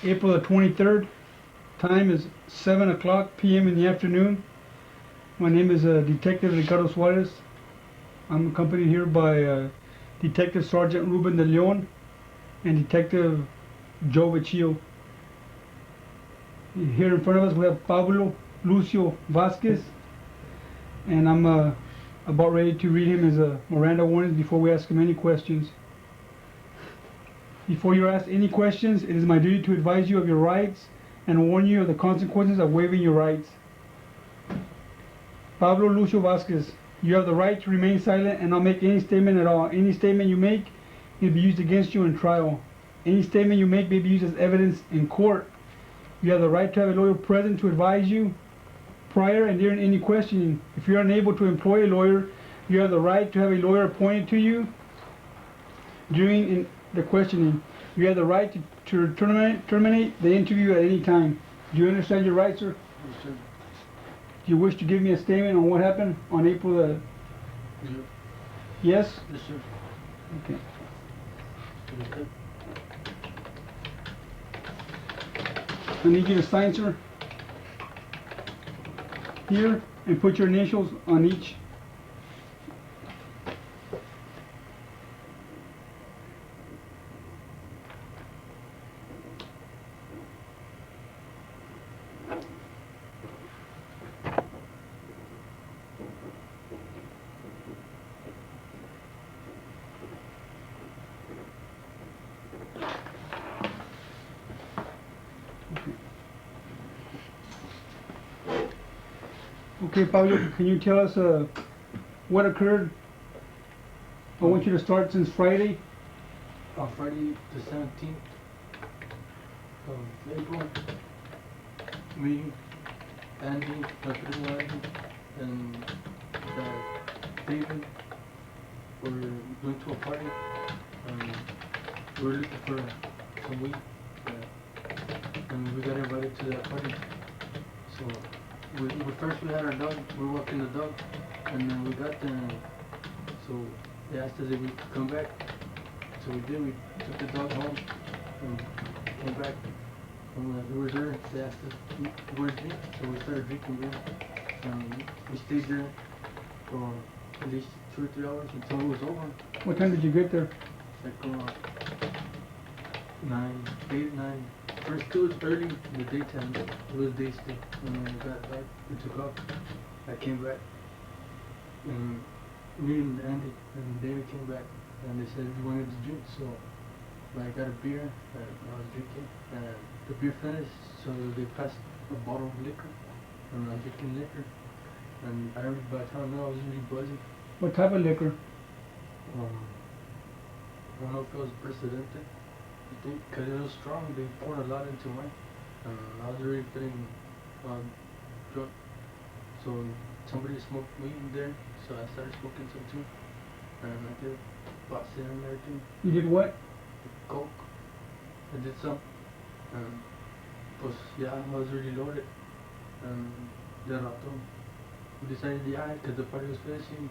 April the 23rd. Time is 7 o'clock p.m. in the afternoon. My name is Detective Ricardo Suarez. I'm accompanied here by Detective Sergeant Ruben de Leon and Detective Joe Vecchio. Here in front of us we have Pablo Lucio Vasquez, and I'm about ready to read him his Miranda warnings before we ask him any questions. Before you're asked any questions, it is my duty to advise you of your rights and warn you of the consequences of waiving your rights. Pablo Lucio Vasquez, you have the right to remain silent and not make any statement at all. Any statement you make may be used against you in trial. Any statement you make may be used as evidence in court. You have the right to have a lawyer present to advise you prior and during any questioning. If you're unable to employ a lawyer, you have the right to have a lawyer appointed to you during the questioning. You have the right to terminate the interview at any time. Do you understand your rights, sir? Yes, sir. Do you wish to give me a statement on what happened on April the... Yes? Yes? Yes, sir. Okay. Okay. I need you to sign, sir, here, and put your initials on each. Okay, Pablo, can you tell us what occurred? I want you to start since Friday. On Friday the 17th of April, me, Andy, my cousin Andy, and David were going to a party. We were looking for some weed, and we got invited to that party. So first we had our dog, we were walking the dog, and then we got there, and so they asked us if we could come back. So we did, we took the dog home and came back. And we were there, they asked us if we were drink, so we started drinking beer. And we stayed there for at least 2 or 3 hours until it was over. What time did you get there? Like 9, 8, 9. First it was early in the daytime, it was day still. And when we got back, we took off. I came back. And me and Andy and David came back. And they said we wanted to drink, so I got a beer and I was drinking, and the beer finished, so they passed a bottle of liquor, and I was drinking liquor, and by the time I was really buzzing. What type of liquor? I don't know if it was Presidente, I think, because it was strong, they poured a lot into mine, and I was really feeling drunk, so somebody smoked weed in there, so I started smoking some too, and I did. Bought it and everything. You did what? Coke. I did some. Pues yeah, I was really loaded. De rato, we decided, yeah, because the party was finishing,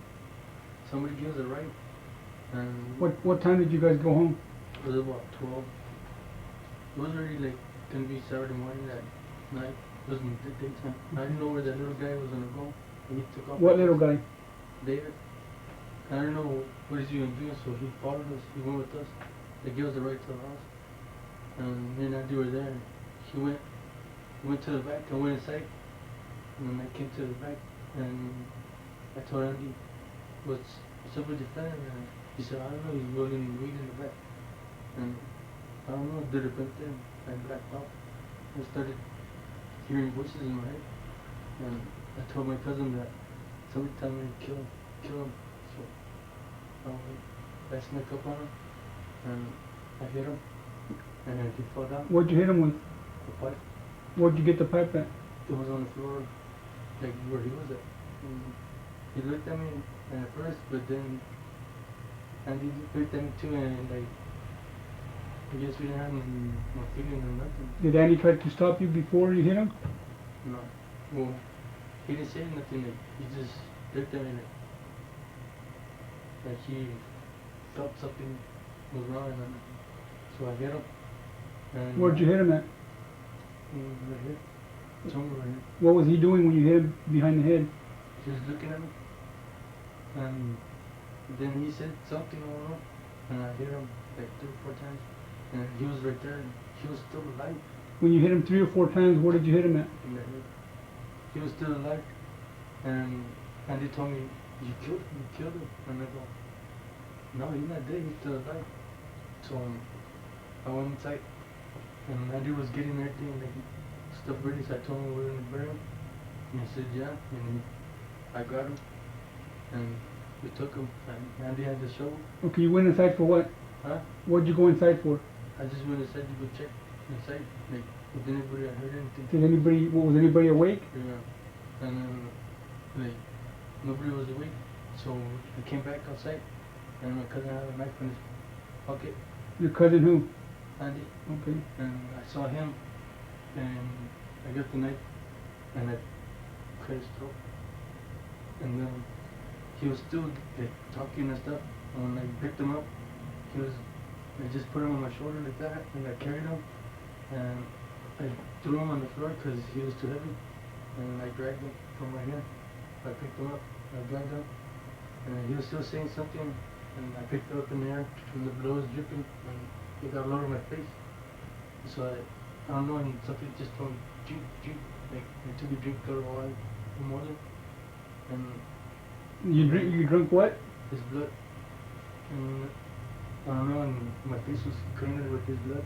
somebody gave us a ride. And what time did you guys go home? it was about 12. It was already like gonna be Saturday morning that night. It was in the daytime. I didn't know where that little guy was gonna go. And he took off. What little guy? David. I don't know what he's even doing, so he followed us, he went with us. They gave us the right to the house. And me and Andy were there. He went to the back, I went inside. And then I came to the back, and I told Andy, what's up with your friend? And he said, I don't know, he's rolling weed in the back. And I don't know, did it back there. I blacked out. I started hearing voices in my head. And I told my cousin that somebody told me to kill him. So I snuck up on him, and I hit him, and he fell down. What'd you hit him with? The pipe. Where'd you get the pipe at? It was on the floor, like where he was at. And he looked at me at first, but then Andy looked at me too, and like, I guess we didn't have no feeling or nothing. Did Andy try to stop you before you hit him? No. Well, he didn't say nothing, like, he just looked at me like he felt something was wrong, and so I hit him. And Where'd you hit him at? Right here. Somewhere right here. What was he doing when you hit him behind the head? Just looking at me. And then he said something, I don't know. And I hit him like 3 or 4 times. And he was right there and he was still alive When you hit him 3 or 4 times, where did you hit him at? in the head. He was still alive. And Andy told me, you killed him. And I go, no, he's not dead, he's still alive. So I went inside and Andy was getting everything like stuff ready, so I told him we were gonna bury him. And he said yeah, and I got him and we took him and Andy had the shovel. Okay, you went inside for what? Huh? What did you go inside for? I just went inside to go check inside, like if anybody had heard anything. Did anybody, was anybody awake? Yeah. And then like nobody was awake. So I came back outside and my cousin had a knife in his pocket. Your cousin who? Andy. Okay. And I saw him and I got the knife and I cut his throat. And then he was still like talking and stuff. And when I picked him up, I just put him on my shoulder like that and I carried him and I threw him on the floor because he was too heavy. And I dragged him from right here. I picked him up, I dragged him and he was still saying something and I picked him up in the air and the blood was dripping and he got all over my face. So I don't know, and something just told me, drink, like I took a drink out of water in the morning and You drunk what? his blood. And I don't know, and my face was cleaned with his blood.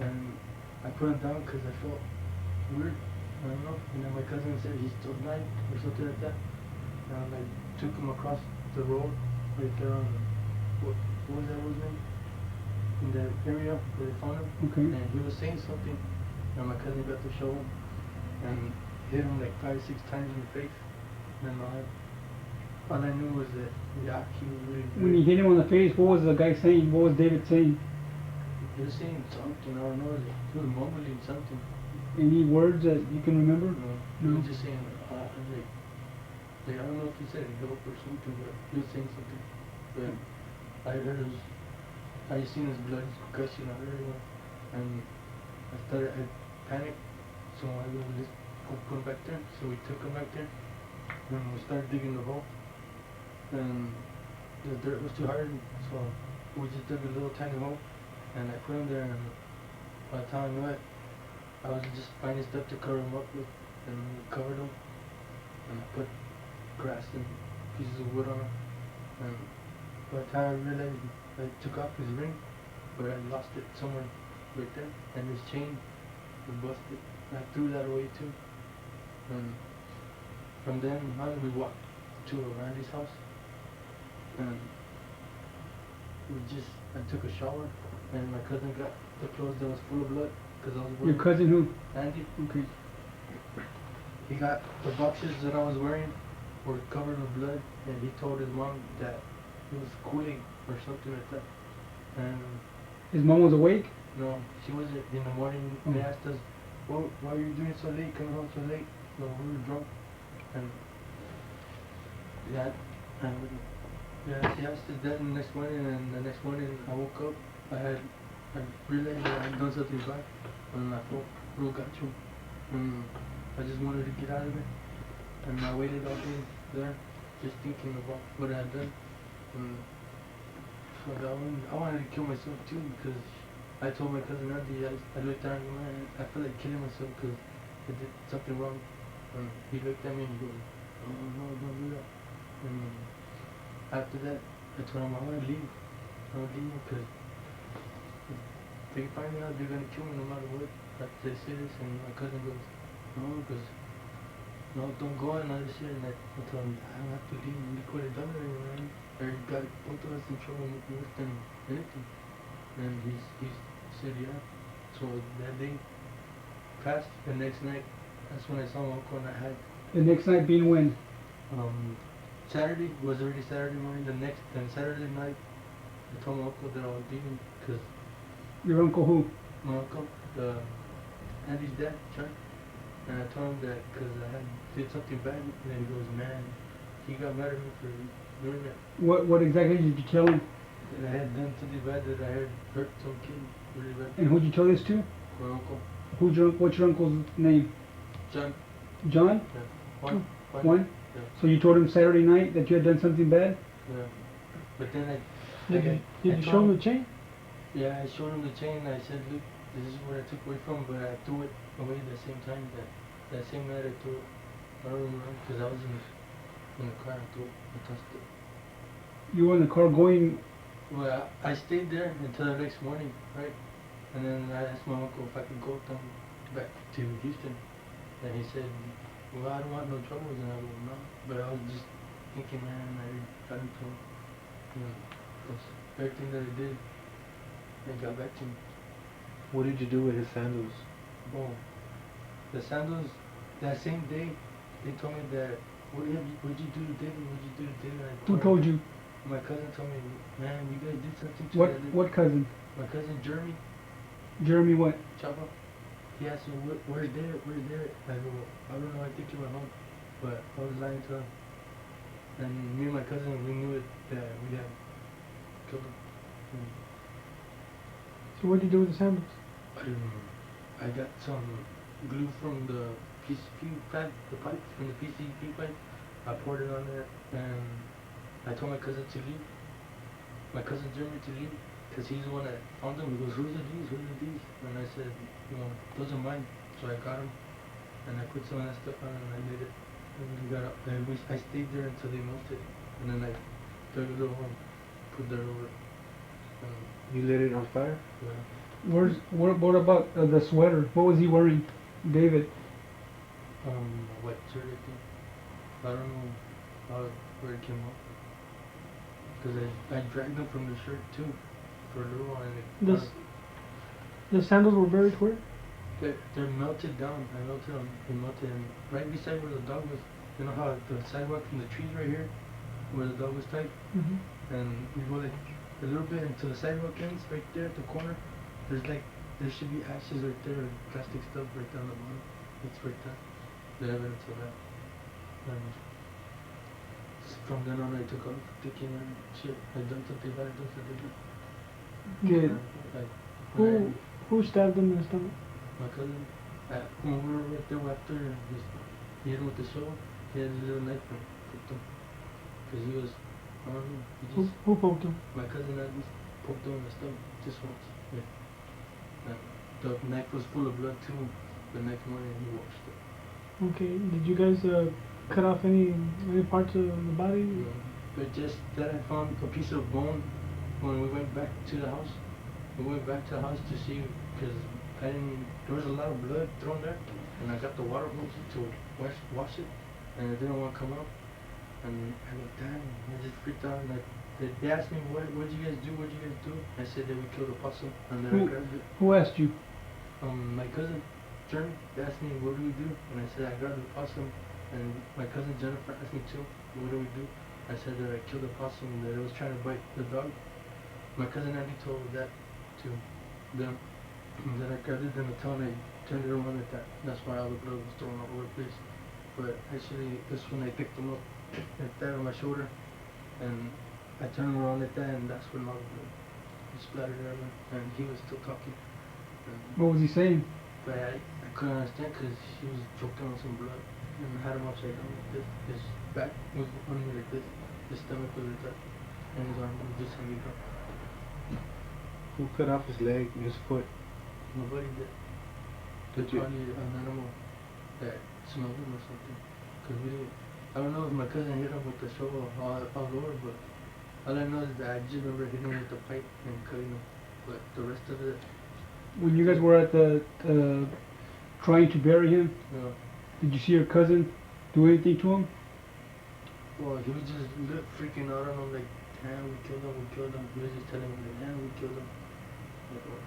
And I put him down because I felt weird. I don't know. And then my cousin said he's still alive or something like that. And I took him across the road right there on, what was that road's name? In that area where they found him. Okay. And he was saying something. And my cousin got to show him and hit him like 5 or 6 times in the face. And all I knew was that, yeah, he was really When you hit him on the face, what was the guy saying? What was David saying? He was saying something, I don't know, he was mumbling something. Any words that you can remember? No, he was just saying, like, I don't know if he said help or something, but he was saying something. But I heard I seen his blood gushing out everywhere. And I panicked, so I was just put him back there. So we took him back there, and we started digging the hole. And the dirt was too hard, so we just dug a little tiny hole, and I put him there, and by the time I knew it, I was just finding stuff to cover him up with, and we covered him, and I put grass and pieces of wood on him, and by the time I realized, I took off his ring, but I lost it somewhere right there, and his chain was busted. I threw that away too, and from then on we walked to Randy's house. And I took a shower, and my cousin got the clothes that was full of blood, because I was wearing. Your cousin who? Andy. Okay. He got the boxers that I was wearing were covered with blood, and he told his mom that it was Kool-Aid or something like that. And His mom was awake? no, she wasn't in the morning. They asked us, well, why are you doing so late, coming home so late? So we were drunk, and yeah, she asked us that the next morning, and the next morning I woke up, I realized that I had done something bad, and I thought, bro, got you. And I just wanted to get out of it, and I waited all day there, just thinking about what I had done. And so I wanted to kill myself too, because I told my cousin Andy, I looked at him and I felt like killing myself because I did something wrong. And he looked at me and he goes, oh no, don't do that. And after that, I told him I want to leave. I want to leave because if they find me out, they're going to kill me no matter what. After they say this, and my cousin goes, no, don't go and all this shit. And I told him, I don't have to leave. We could have done it, man. I got both of us in trouble worse than anything. And he said, yeah. So that day passed. The next night, that's when I saw my uncle, and I had. The next night being when? Saturday was already Saturday morning. Then Saturday night, I told my uncle that I was leaving because Your uncle who? my uncle, Andy's dad, Chuck, and I told him that because I had did something bad, and then he goes, man, he got mad at me for doing that. What exactly did you tell him? That I had done something bad, that I had hurt some kid really bad. And who'd you tell this to? My uncle. What's your uncle's name? John. John? Yeah. One. One? Yeah. So you told him Saturday night that you had done something bad? Yeah. But then Did you show him the chain? Yeah, I showed him the chain. I said, look, this is what I took away from, but I threw it away at the same time. That same night I threw it. I don't remember because I was in the car. I threw it. I tossed it. You were in the car going. Well, I stayed there until the next morning, right? And then I asked my uncle if I could go with them back to Houston. And he said, well, I don't want no trouble. And I go, no. But I was just thinking, man, I got into, you know, 'cause everything that I did, it got back to me. What did you do with his sandals? Oh, the sandals, that same day, they told me that, what'd you do to David? What'd you do to David? Who told you? My cousin told me, man, you guys did something to that. What cousin? My cousin Jeremy. Jeremy what? Chapa. He asked me, where's David? Where's David? I go, I don't know, I think he went home. But I was lying to him. And me and my cousin, we knew it, that we had killed him. So what did you do with the sandals? I got some glue from the PCP pipe, the pipe from the PCP pipe. I poured it on there, and I told my cousin to leave. My cousin Jeremy to leave, because he's the one that found them. He goes, whose are these? Whose are these? And I said, you know, those are mine. So I got them, and I put some of that stuff on, and I made it. And we got up, and I stayed there until they melted, and then I dug a little hole, put dirt over it. You lit it on fire? Yeah. What about the sweater? What was he wearing, David? A white shirt, I think. I don't know where it came up. Because I dragged them from the shirt too, for a little while. And The sandals were buried where? they're melted down. I melted them. They melted, and right beside where the dog was. You know how the sidewalk from the trees right here, where the dog was tied? Mm-hmm. And we go like a little bit until the sidewalk ends, right there at the corner. There should be ashes right there, and plastic stuff right down the bottom. It's right there. The evidence of that. And from then on, I took off thinking, shit, I done something bad, I done something bad. Good. Who stabbed him in the stomach? My cousin, when we were right there after he hit him with the shovel, he had a little knife and poked him. Because he was, I don't know, he just... Who poked him? My cousin at least poked him in the stomach, just once. Yeah. And the knife was full of blood too. The next morning he washed it. Okay, did you guys cut off any parts of the body? No. But just that I found a piece of bone when we went back to the house. We went back to the house to see, because there was a lot of blood thrown there, and I got the water hose to wash it, and it didn't want to come out. And I go, damn, I just freaked out. And they asked me, what'd you guys do? What'd you guys do? I said that we killed a possum, and then I grabbed it. Who asked you? My cousin, Jeremy, they asked me, what do we do? And I said, I grabbed the possum. And my cousin Jennifer asked me too, what do we do? I said that I killed a possum and that it was trying to bite the dog. My cousin Andy told that to them. And then I grabbed it in the tail and I turned it around like that. That's why all the blood was thrown all over the place. But actually, this when I picked him up like that on my shoulder. And I turned him around like that, and that's when all the blood splattered everywhere. And he was still talking. What was he saying? But I couldn't understand because he was choking on some blood. And I had him upside down like this. His back was on me like this. His stomach was like that. And his arm was just hanging down. Who cut off his leg, his foot? Nobody did. It's probably an animal that smelled him or something. Cause we didn't, I don't know if my cousin hit him with the shovel all over, but all I know is that I just remember hitting him with the pipe and cutting him. But the rest of it... When you guys were at the trying to bury him, Yeah. did you see your cousin do anything to him? Well, he was just freaking out on him like, damn, we killed him, we killed him. He was just telling me like, damn, we killed him. Like, oh,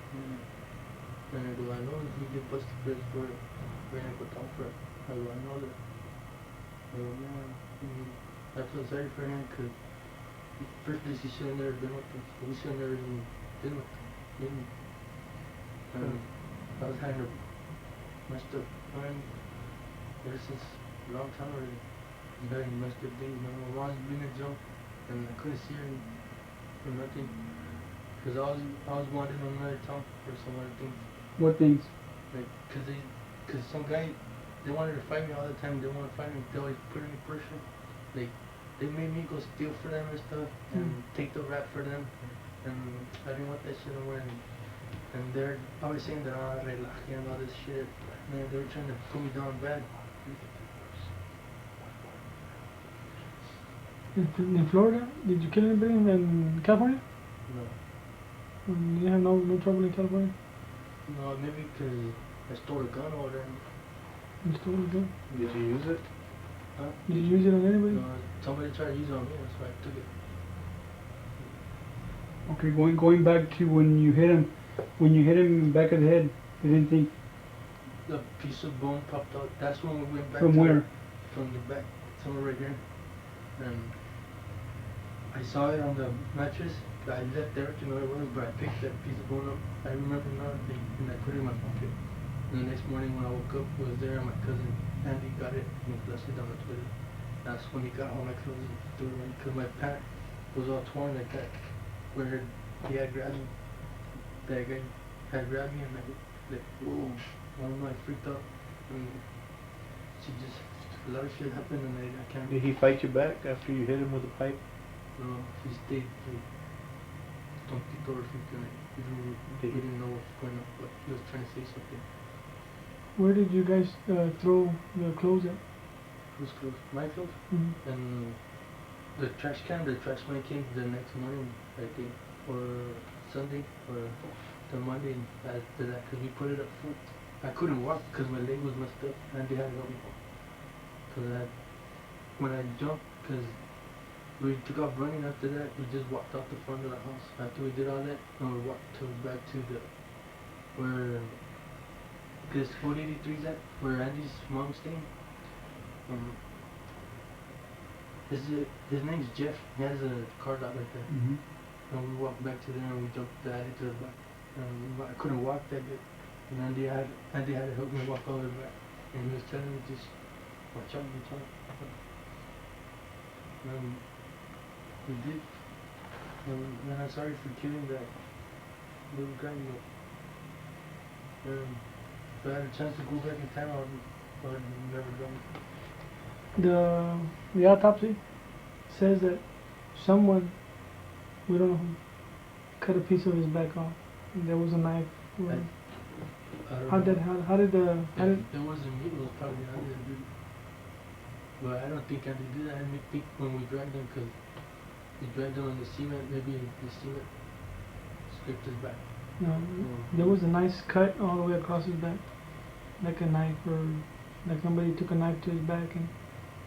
and I go, I know if we get busted for this, we're gonna go down for it. I go, I know that. I go, man, I feel sorry for him because first place he should have never been with us. We should have never even been with him. And I was kind of messed up mind ever since a long time already. Very messed up things. My mom's been in jail and I couldn't see her for nothing. Because I was wanted on another town for some other things. What things? Like, cause some guy, they wanted to fight me all the time. They want to fight me. They always put any pressure. Like, they made me go steal for them and stuff, and take the rap for them. And I didn't want that shit no more. And they're always saying that I'm relaje and all this shit. Man, they were trying to put me down bad. In Florida, did you kill anybody in California? No. You have no trouble in California? No, maybe because I stole a gun over there. You stole a gun? Did you use it? Huh? Did you use it on anybody? No, somebody tried to use it on me, that's why I took it. Okay, going back to when you hit him in the back of the head, you didn't think The piece of bone popped out. That's when we went back from to where? From the back, somewhere right here. And I saw it on the mattress. I left there to know it was, but I picked that piece of bone up. I remember now, and I put it in my pocket. And the next morning when I woke up, it was there, and my cousin Andy got it and he flushed it down the toilet. That's when he got all my clothes and threw it away, because my pant was all torn like that, where he had grabbed me. That guy had grabbed me and like, whoa. I don't know, I freaked out. And a lot of shit happened and I can't. Did he fight you back after you hit him with a pipe? No, he stayed like, tontito or something. He didn't know what was going on, but he was trying to say something. Where did you guys throw the clothes at? Whose clothes? My clothes? Mm-hmm. And the trash man came the next morning, I think, or Sunday, or the Monday after that, because we put it up front. I couldn't walk because my leg was messed up, and they had to help me. Because when I jumped, because we took off running after that, we just walked out the front of the house. After we did all that, and we walked back to where this 483 is at, where Andy's mom's staying. His name's Jeff. He has a car lot right there. Mm-hmm. And we walked back to there and we jumped the alley to the back. And I couldn't walk that good. And Andy had to help me walk all the way back. And he was telling me just watch out. We did. And I'm sorry for killing that little guy. If I had a chance to go back in time, I would never done it. The autopsy says that someone, we don't know who, cut a piece of his back off. And there was a knife. How did it wasn't me, it was probably Andy that did it. But I don't think Andy did that. I think when we dragged him, because we dragged him on the cement, maybe the cement scraped his back. No, there was a nice cut all the way across his back, like a knife, or like somebody took a knife to his back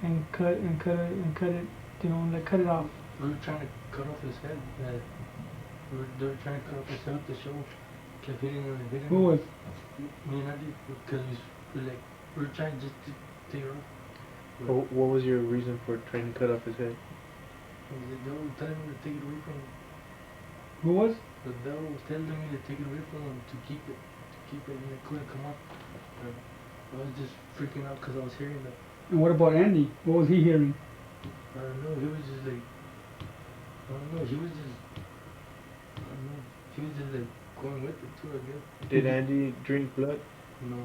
and cut it, you know, like cut it off. We were trying to cut off his head. They were trying to cut off his head with the shovel. Kept hitting him and hitting him. Who was? Me and Andy, because we were trying just to take it off. What was your reason for trying to cut off his head? The devil was telling me to take it away from him. Who was? The devil was telling me to take it away from him, to keep it, and it couldn't come up. I was just freaking out because I was hearing that. And what about Andy? What was he hearing? I don't know, he was just like, he was just like going with it too, I guess. Did Andy drink blood? No,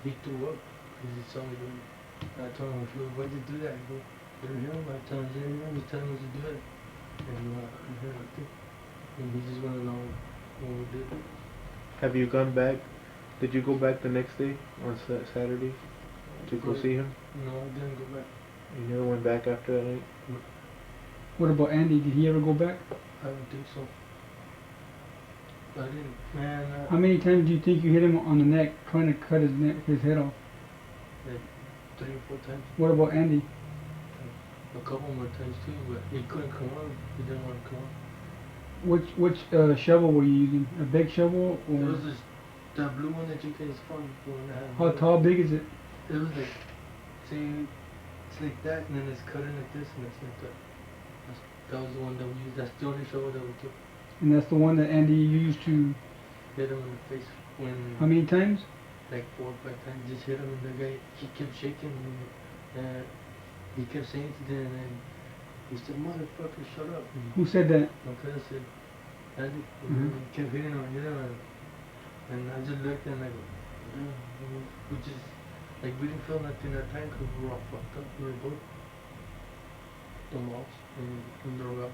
he threw up because he saw me doing it. I told him, why'd you do that? He goes, you don't hear him? I told him, you don't hear him? He told me to do it. And I heard it too. And he just went along when we did it. Have you gone back? Did you go back the next day on Saturday to go see him? No, I didn't go back. You never went back after that night? What about Andy? Did he ever go back? I don't think so. I didn't. Man. How many times do you think you hit him on the neck, trying to cut his head off? Like 3 or 4 times. What about Andy? A couple more times too, but he couldn't come on. He didn't want to come on. Which shovel were you using? A big shovel? Or It was the blue one that you guys found. how big is it? It was like, see, it's like that, and then it's cut in like this, and it's like that. That was the one that we used. That's the only shovel that we took. And that's the one that Andy used to Hit him in the face when. how many times? Like 4 or 5 times. Just hit him, and the guy, he kept shaking, and he kept saying to them, and then he said, "Motherfucker, shut up." And Who said that? my cousin said, Andy, Mhm. he kept hitting him, and I just looked and I go, I mean, we just, like, we didn't feel nothing that time because we were all fucked up. We were both lost and drove out.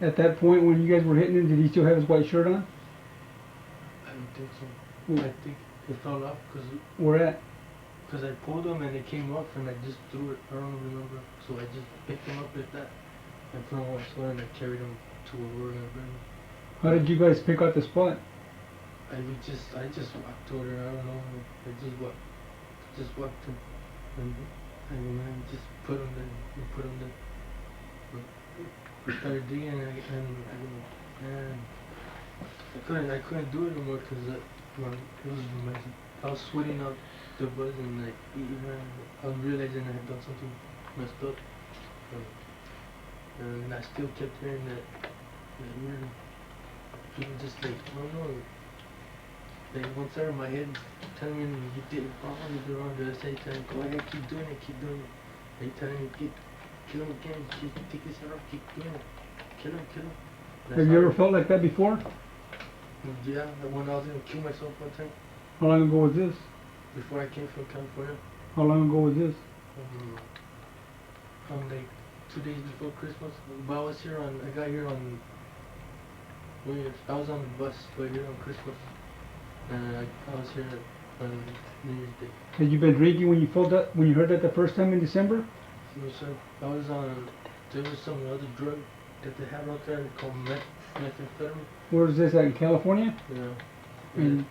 At that point, when you guys were hitting him, did he still have his white shirt on? I don't think so. Ooh. I think it fell off Where at? because I pulled him and it came off and I just threw it. I don't remember. So I just picked him up like that and put him on my shoulder and I carried him to where we were gonna bring him. How did you guys pick out the spot? I just walked over there. I don't know. I just walked him, and man, just put him there. We put him there. We started digging, and I couldn't do it anymore because it was amazing. I was sweating out the blood, and like even I was realizing I had done something messed up, and I still kept hearing that weird, people just like I don't know. Like one side of my head telling me you did it wrong, you did it wrong. The other side telling me, go ahead, keep doing it. They telling me, kill him again, take his head off, keep doing it. Kill him. Have you ever felt like that before? Yeah, when I was gonna kill myself one time. How long ago was this? Before I came from California. How long ago was this? Like 2 days before Christmas. But I got here on New Year's. I was on the bus right here on Christmas. And I was here on New Year's Day. Had you been drinking when you felt that? When you heard that the first time in December? No sir. I was on. There was some other drug that they had out there called methamphetamine. Where is this at? In California? Yeah. And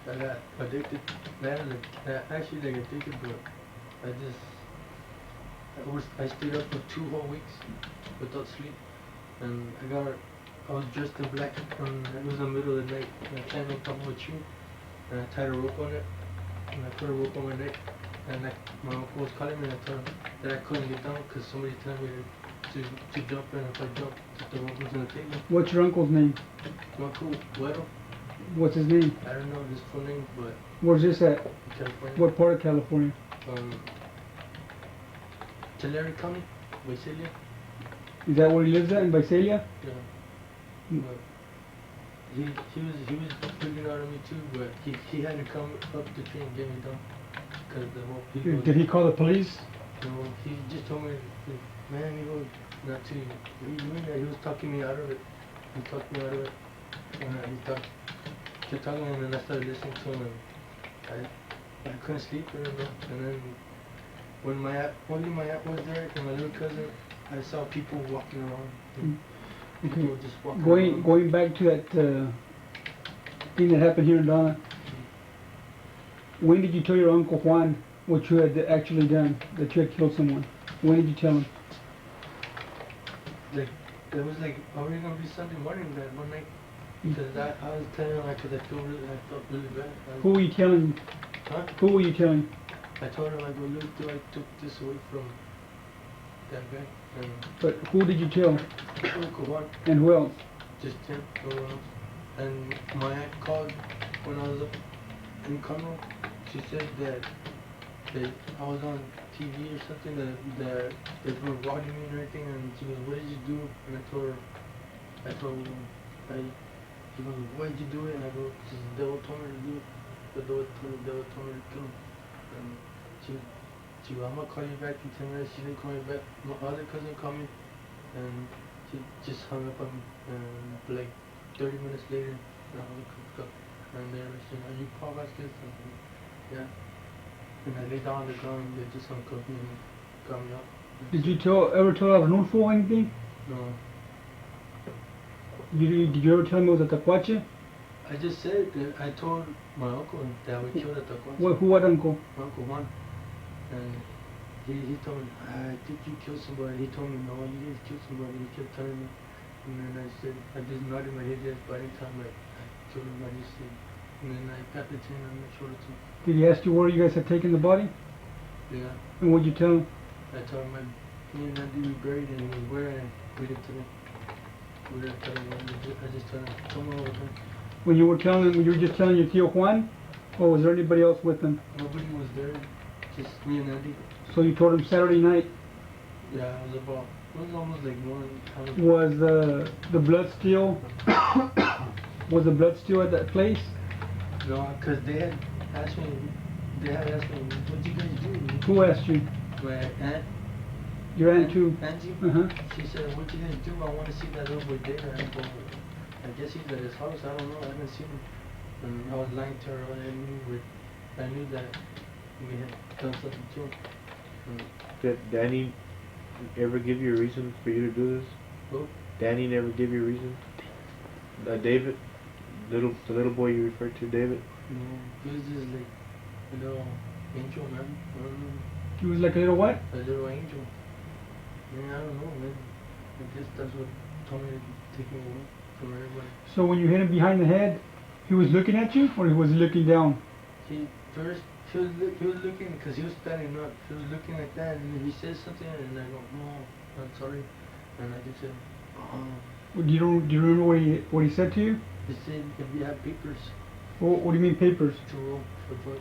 I got addicted. Actually like addicted, but I stayed up for 2 whole weeks without sleep, and I was dressed in black, and it was in the middle of the night, and I climbed on top of a tree, and I tied a rope on it, and I put a rope on my neck, and my uncle was calling me, and I told him that I couldn't get down because somebody told me to jump, and if I jumped, that the rope was going to take me. what's your uncle's name? My uncle, Guero, What's his name? I don't know his full name, but Where's this at? in California. What part of California? Tulare County, Visalia. Is that where he lives at, in Visalia? Yeah. Mm. But he was freaking out on me too, but he had to come up the tree and get me down. Cause the whole people. Did he call the police? No, he just told me, man, he was not to. He was talking me out of it. He talked me out of it. And kept talking, and then I started listening to him, and I couldn't sleep anymore. And then when my aunt was there and my little cousin, I saw people walking around. Okay. People just walking around. Going back to that thing that happened here in Donna. When did you tell your Uncle Juan what you had actually done, that you had killed someone? When did you tell him? Like, it was like already gonna be Sunday morning that one night. Because I was telling him because I felt really bad. Who were you telling? Huh? Who were you telling? I told him, I go, look, dude, I took this away from that guy. And But who did you tell? Uncle Juan, And who else? just him, no one else. And my aunt called when I was up in Conroe. She said that I was on TV or something, that they were watching me and everything, and she goes, what did you do? And I told her, she goes, why did you do it? And I go, because the devil told me to do it. The devil told me to kill him. And she goes, I'm going to call you back in 10 minutes. She didn't call me back. My other cousin called me, and she just hung up on me. And like 30 minutes later, I was cooked up. And they were saying, are you Pablo Vasquez? And I said, yeah. And I lay down on the ground, and they just uncuffed me and got me up. Did you ever tell Arnulfo anything? No. Did you ever tell him it was a Tacuache? I just said that I told my uncle that we killed a Tacuache. What uncle? My Uncle Juan. And he told me, I think you killed somebody. He told me, no, you didn't kill somebody. He kept telling me. And then I said, I just nodded my head yes, but anytime I killed him, I just said. And then I got the chain on my shoulder too. Did he ask you where you guys had taken the body? Yeah. And what'd you tell him? I told him me and Andy we buried and he was where, and we didn't tell him. We didn't tell him. I just told him, come over there. When you were just telling your Tio Juan? Or was there anybody else with him? Nobody was there, just me and Andy. So you told him Saturday night? Yeah, it was almost like 1. Was the blood still Was the blood still at that place? No, cause they had asked me, what'd you guys do? Who asked you? My aunt, Your aunt too? Angie, Uh-huh. she said, what'd you guys do? I want to see that little boy David. I go, I guess he's at his house. I don't know. I haven't seen him. And I was lying to her. I knew that we had done something to him. Did Danny ever give you a reason for you to do this? Who? Danny never give you a reason? David? The little boy you referred to, David? No, he was just like a little angel, man. I don't know. He was like a little what? A little angel. Man, I don't know, man. I guess that's what told me to take me away from everybody. So when you hit him behind the head, he was looking at you, or he was looking down? He was looking, because he was standing up. He was looking like that, and then he said something, and I go, no, I'm sorry. And I just said, Do you remember what he said to you? he said, if you have papers What do you mean papers? to roll for joint.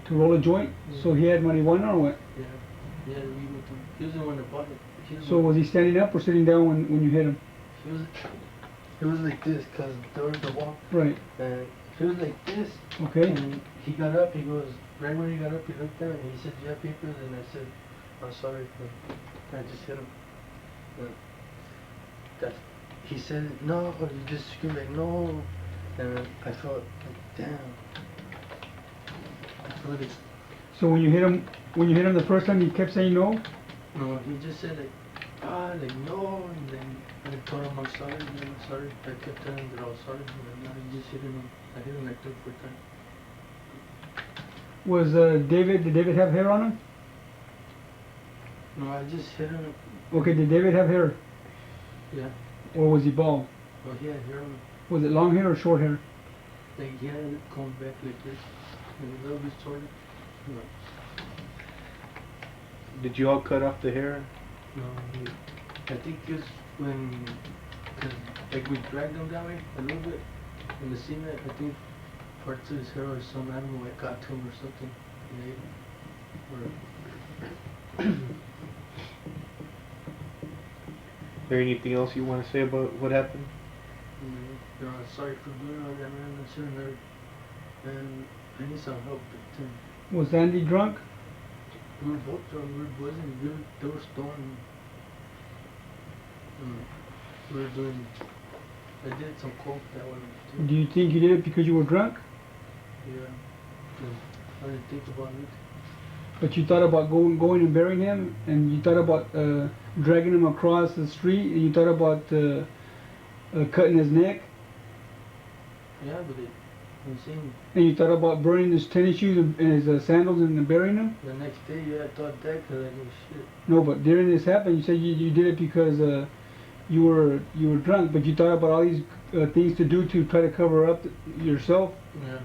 To roll a joint? Yeah. So he had marijuana or what? Yeah, he had weed with him. He was the one that bought it. So was he standing up or sitting down when you hit him? He was like this, because there was the wall. Right. And he was like this. Okay. And he got up, he goes, right when he got up, he looked down, and he said, do you have papers? And I said, I'm sorry, but I just hit him. And he said, no, but he just screamed like, no. And I felt like, damn. I felt like, So when you hit him the first time, he kept saying no? no, he just said like, like no, and then I told him I'm sorry, and I'm sorry. I kept telling him that I was sorry, and now he just hit him. I hit him like 3 or 4 times. Was did David have hair on him? No, I just hit him. Okay, did David have hair? Yeah. Or was he bald? Well, he had hair on him. Was it long hair or short hair? Like he had it combed back like this, and a little bit shorter. No, Did you all cut off the hair? no, I think it's when, cause like we dragged him that way a little bit in the cement. I think parts of his hair or some animal like got to him or something. And ate him. Is there anything else you want to say about what happened? You know, sorry for doing all that, man. I shouldn't have. And I need some help. But, Was Andy drunk? we were both drunk. We were buzzing. They were stoned. We were doing. I did some coke that one too. Do you think you did it because you were drunk? Yeah. I didn't think about it. But you thought about going and burying him, and you thought about dragging him across the street, and you thought about cutting his neck, Yeah, but I'm saying and you thought about burning his tennis shoes and his sandals and burying them. the next day, yeah, I thought that because I go shit. No, but during this happened, you said you did it because you were drunk, but you thought about all these things to do to try to cover up yourself. Yeah.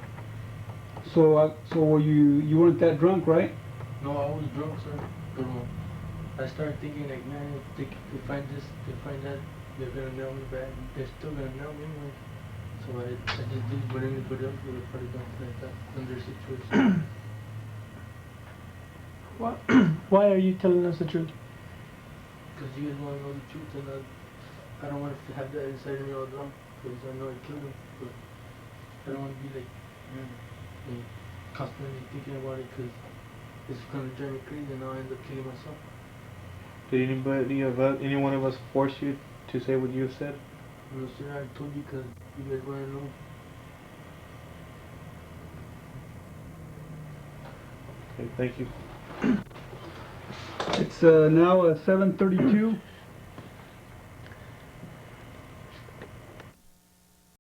So were you weren't that drunk, right? No, I was drunk, sir. But I started thinking like, man, if they find this, they find that, they're gonna nail me bad. They're still gonna nail me anyway. So I just did what anybody else would have probably done like that in their situation. Why are you telling us the truth? Because you guys want to know the truth, and I don't want to have that inside of me all along. Because I know I killed him, but I don't want to be like, constantly thinking about it, because it's gonna drive me crazy, and I'll end up killing myself. Did any one of us force you to say what you said? No, sir, I told you because you guys want to know. Okay, thank you. It's now 7:32.